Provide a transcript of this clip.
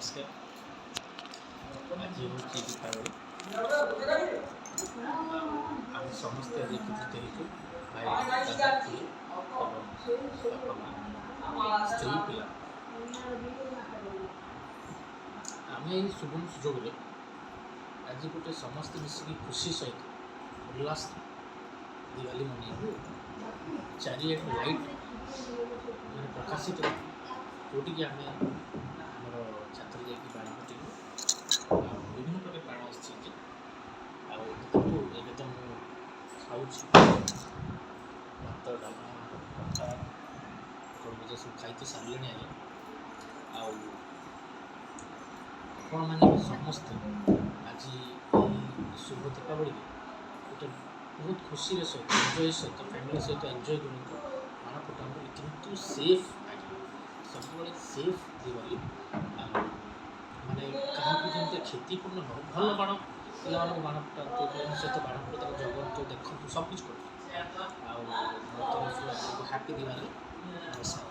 नमस्कार। आज हूँ दीपावली आम समस्त एकत्रित हो भाई दादा खुड़ी बापा माँ स्त्री पिला आम यही सुगम सुजोग आज गोटे समस्त मिसिकी खुशी सहित उल्लास दिवाली मन चारिट लाइट मैंने प्रकाशित जोटि आम आमर छात्र जाकि बाण फुटेलु विभिन्न प्रकार बाण आसती देखो ये तो मुझे खाऊँ भात डालमा खटा तरबुज सब खाई सारे आगे आपण मैंने समस्ते आज शुभ दीपावली गोटे बहुत खुशी सहित एंजय सहित फैमिली सहित एंजय करूँ बाण फुटाऊँ कितु सेफ सब सेफ दिवाली माने क्या जमी क्षतिपूर्ण न भल बाण पिला बाण फुटातु सहित बाण फुटा जगतु देखु सब किछ कर हैप्पी दिवाली नमस्कार।